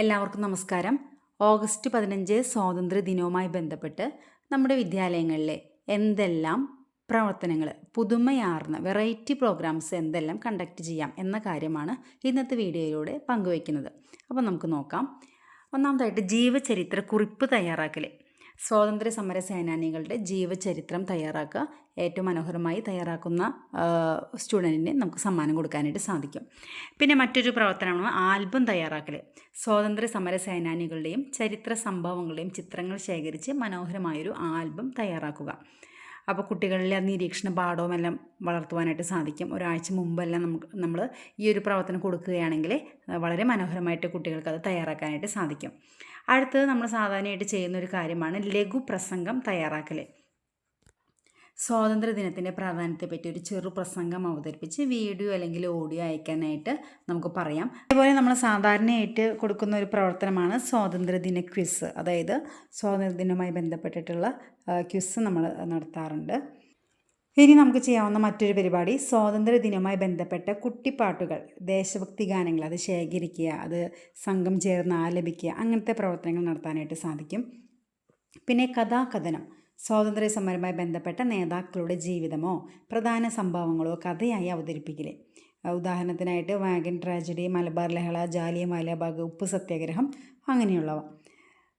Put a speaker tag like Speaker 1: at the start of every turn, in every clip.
Speaker 1: എല്ലാവർക്കും നമസ്കാരം. ഓഗസ്റ്റ് 15 സ്വാതന്ത്ര്യ ദിനവുമായി ബന്ധപ്പെട്ട് നമ്മുടെ വിദ്യാലയങ്ങളിലെ എന്തെല്ലാം പ്രവർത്തനങ്ങൾ, പുതുമയാർന്ന വെറൈറ്റി പ്രോഗ്രാംസ് എന്തെല്ലാം കണ്ടക്ട് ചെയ്യാം എന്ന കാര്യമാണ് ഇന്നത്തെ വീഡിയോയിലൂടെ പങ്കുവയ്ക്കുന്നത്. അപ്പോൾ നമുക്ക് നോക്കാം. ഒന്നാമതായിട്ട് ജീവചരിത്ര കുറിപ്പ് തയ്യാറാക്കൽ. സ്വാതന്ത്ര്യ സമര സേനാനികളുടെ ജീവചരിത്രം തയ്യാറാക്കുക. ഏറ്റവും മനോഹരമായി തയ്യാറാക്കുന്ന സ്റ്റുഡൻറ്റിന് നമുക്ക് സമ്മാനം കൊടുക്കാനായിട്ട് സാധിക്കും. പിന്നെ മറ്റൊരു പ്രവർത്തനമാണ് ആൽബം തയ്യാറാക്കൽ. സ്വാതന്ത്ര്യ സമര സേനാനികളുടെയും ചരിത്ര സംഭവങ്ങളുടെയും ചിത്രങ്ങൾ ശേഖരിച്ച് മനോഹരമായൊരു ആൽബം തയ്യാറാക്കുക. അപ്പോൾ കുട്ടികളിലെ നിരീക്ഷണ പാഠവും എല്ലാം വളർത്തുവാനായിട്ട് സാധിക്കും. ഒരാഴ്ച മുമ്പെല്ലാം നമ്മൾ ഈ ഒരു പ്രവർത്തനം കൊടുക്കുകയാണെങ്കിൽ വളരെ മനോഹരമായിട്ട് കുട്ടികൾക്ക് അത് തയ്യാറാക്കാനായിട്ട് സാധിക്കും. അടുത്തത് നമ്മൾ സാധാരണയായിട്ട് ചെയ്യുന്ന ഒരു കാര്യമാണ് ലഘു പ്രസംഗം തയ്യാറാക്കൽ. സ്വാതന്ത്ര്യ ദിനത്തിൻ്റെ പ്രാധാന്യത്തെപ്പറ്റി ഒരു ചെറു പ്രസംഗം അവതരിപ്പിച്ച് വീഡിയോ അല്ലെങ്കിൽ ഓഡിയോ അയക്കാനായിട്ട് നമുക്ക് പറയാം. അതുപോലെ നമ്മൾ സാധാരണയായിട്ട് കൊടുക്കുന്ന ഒരു പ്രവർത്തനമാണ് സ്വാതന്ത്ര്യദിന ക്വിസ്. അതായത് സ്വാതന്ത്ര്യദിനവുമായി ബന്ധപ്പെട്ടിട്ടുള്ള ക്വിസ് നമ്മൾ നടത്താറുണ്ട്. ഇനി നമുക്ക് ചെയ്യാവുന്ന മറ്റൊരു പരിപാടി സ്വാതന്ത്ര്യദിനവുമായി ബന്ധപ്പെട്ട കുട്ടിപ്പാട്ടുകൾ, ദേശഭക്തി ഗാനങ്ങൾ അത് ശേഖരിക്കുക, അത് സംഘം ചേർന്ന് ആലപിക്കുക, അങ്ങനത്തെ പ്രവർത്തനങ്ങൾ നടത്താനായിട്ട് സാധിക്കും. പിന്നെ കഥാകഥനം. സ്വാതന്ത്ര്യ സമരവുമായി ബന്ധപ്പെട്ട നേതാക്കളുടെ ജീവിതമോ പ്രധാന സംഭവങ്ങളോ കഥയായി അവതരിപ്പിക്കൽ. ഉദാഹരണത്തിനായിട്ട് വാഗൻ ട്രാജഡി, മലബാർ ലഹള, ജാലിയൻവാല ബാഗ്, ഉപ്പ് സത്യാഗ്രഹം, അങ്ങനെയുള്ളവ.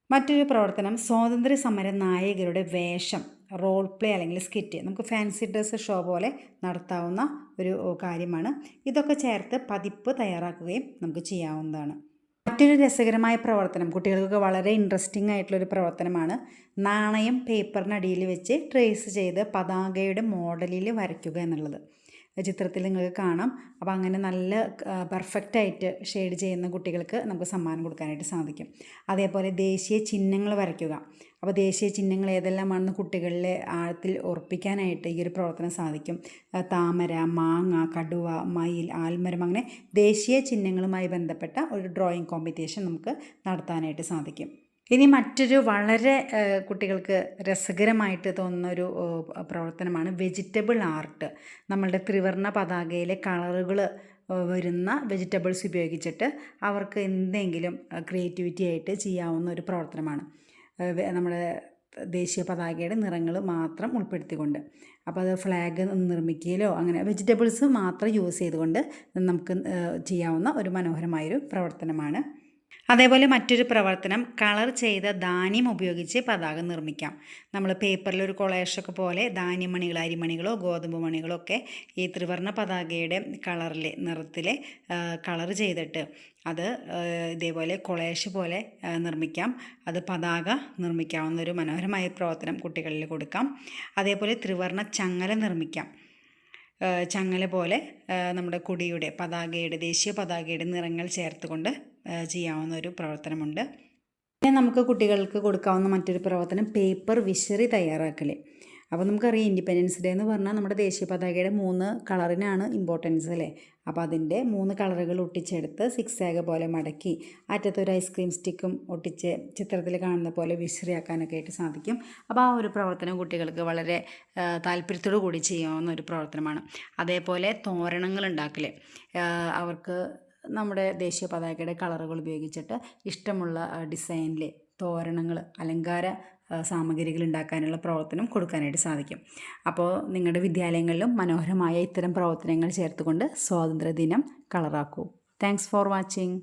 Speaker 1: മറ്റൊരു പ്രവർത്തനം സ്വാതന്ത്ര്യ സമര നായകരുടെ വേഷം, റോൾ പ്ലേ അല്ലെങ്കിൽ സ്കിറ്റ്. നമുക്ക് ഫാൻസി ഡ്രസ്സ് ഷോ പോലെ നടത്താവുന്ന ഒരു കാര്യമാണ്. ഇതൊക്കെ ചേർത്ത് പതിപ്പ് തയ്യാറാക്കുകയും നമുക്ക് ചെയ്യാവുന്നതാണ്. മറ്റൊരു രസകരമായ പ്രവർത്തനം, കുട്ടികൾക്ക് വളരെ ഇൻട്രസ്റ്റിംഗ് ആയിട്ടുള്ളൊരു പ്രവർത്തനമാണ് നാണയം പേപ്പറിനടിയിൽ വെച്ച് ട്രേസ് ചെയ്ത് പതാകയുടെ മോഡലിൽ വരയ്ക്കുക എന്നുള്ളത്. ചിത്രത്തിൽ നിങ്ങൾക്ക് കാണാം. അപ്പോൾ അങ്ങനെ നല്ല പെർഫെക്റ്റായിട്ട് ഷെയ്ഡ് ചെയ്യുന്ന കുട്ടികൾക്ക് നമുക്ക് സമ്മാനം കൊടുക്കാനായിട്ട് സാധിക്കും. അതേപോലെ ദേശീയ ചിഹ്നങ്ങൾ വരയ്ക്കുക. അപ്പോൾ ദേശീയ ചിഹ്നങ്ങൾ ഏതെല്ലാമാണെന്ന് കുട്ടികളിലെ ആഴത്തിൽ ഉറപ്പിക്കാനായിട്ട് ഈ ഒരു പ്രവർത്തനം സാധിക്കും. താമര, മാങ്ങ, കടുവ, മയിൽ, ആൽമരം, അങ്ങനെ ദേശീയ ചിഹ്നങ്ങളുമായി ബന്ധപ്പെട്ട ഒരു ഡ്രോയിങ് കോമ്പറ്റീഷൻ നമുക്ക് നടത്താനായിട്ട് സാധിക്കും. ഇനി മറ്റൊരു വളരെ കുട്ടികൾക്ക് രസകരമായിട്ട് തോന്നുന്നൊരു പ്രവർത്തനമാണ് വെജിറ്റബിൾ ആർട്ട്. നമ്മളുടെ ത്രിവർണ്ണ പതാകയിലെ കളറുകൾ വരുന്ന വെജിറ്റബിൾസ് ഉപയോഗിച്ചിട്ട് അവർക്ക് എന്തെങ്കിലും ക്രിയേറ്റിവിറ്റി ആയിട്ട് ചെയ്യാവുന്ന ഒരു പ്രവർത്തനമാണ്. നമ്മുടെ ദേശീയ പതാകയുടെ നിറങ്ങൾ മാത്രം ഉൾപ്പെടുത്തിക്കൊണ്ട്. അപ്പോൾ അത് ഫ്ലാഗ് നിർമ്മിക്കുകയിലോ അങ്ങനെ വെജിറ്റബിൾസ് മാത്രം യൂസ് ചെയ്തുകൊണ്ട് നമുക്ക് ചെയ്യാവുന്ന ഒരു മനോഹരമായൊരു പ്രവർത്തനമാണ്. അതേപോലെ മറ്റൊരു പ്രവർത്തനം കളർ ചെയ്ത ധാന്യം ഉപയോഗിച്ച് പതാക നിർമ്മിക്കാം. നമ്മൾ പേപ്പറിലൊരു കൊളേഷൊക്കെ പോലെ ധാന്യമണികൾ, അരിമണികളോ ഗോതമ്പ് മണികളോ ഒക്കെ ഈ ത്രിവർണ്ണ പതാകയുടെ കളറിലെ നിറത്തിലെ കളർ ചെയ്തിട്ട് അത് ഇതേപോലെ കൊളേഷ് പോലെ നിർമ്മിക്കാം. അത് പതാക നിർമ്മിക്കാവുന്ന ഒരു മനോഹരമായ പ്രവർത്തനം കുട്ടികളിൽ കൊടുക്കാം. അതേപോലെ ത്രിവർണ്ണ ചങ്ങല നിർമ്മിക്കാം. ചങ്ങല പോലെ നമ്മുടെ കൊടിയുടെ പതാകയുടെ, ദേശീയ പതാകയുടെ നിറങ്ങൾ ചേർത്തുകൊണ്ട് ചെയ്യാവുന്ന ഒരു പ്രവർത്തനമുണ്ട്. പിന്നെ നമുക്ക് കുട്ടികൾക്ക് കൊടുക്കാവുന്ന മറ്റൊരു പ്രവർത്തനം പേപ്പർ വിശറി തയ്യാറാക്കൽ. അപ്പോൾ നമുക്കറിയാം ഇൻഡിപെൻഡൻസ് ഡേ എന്ന് പറഞ്ഞാൽ നമ്മുടെ ദേശീയ പതാകയുടെ 3 കളറിനാണ് ഇമ്പോർട്ടൻസ് അല്ലേ. അപ്പോൾ അതിൻ്റെ 3 കളറുകൾ ഒട്ടിച്ചെടുത്ത് സിക്സാഗ് പോലെ മടക്കി അറ്റത്തൊരു ഐസ്ക്രീം സ്റ്റിക്കും ഒട്ടിച്ച് ചിത്രത്തിൽ കാണുന്ന പോലെ വിശറിയാക്കാനൊക്കെ ആയിട്ട് സാധിക്കും. അപ്പോൾ ആ ഒരു പ്രവർത്തനം കുട്ടികൾക്ക് വളരെ താല്പര്യത്തോടു കൂടി ചെയ്യാവുന്ന ഒരു പ്രവർത്തനമാണ്. അതേപോലെ തോരണങ്ങൾ ഉണ്ടാക്കൽ. അവർക്ക് നമ്മുടെ ദേശീയ പതാകയുടെ കളറുകൾ ഉപയോഗിച്ചിട്ട് ഇഷ്ടമുള്ള ഡിസൈനിൽ തോരണങ്ങൾ, അലങ്കാര സാമഗ്രികൾ ഉണ്ടാക്കാനുള്ള പ്രവർത്തനം കൊടുക്കാനായിട്ട് സാധിക്കും. അപ്പോൾ നിങ്ങളുടെ വിദ്യാലയങ്ങളിലും മനോഹരമായ ഇത്തരം പ്രവർത്തനങ്ങൾ ചേർത്തുകൊണ്ട് സ്വാതന്ത്ര്യദിനം കളറാക്കൂ. Thanks for watching.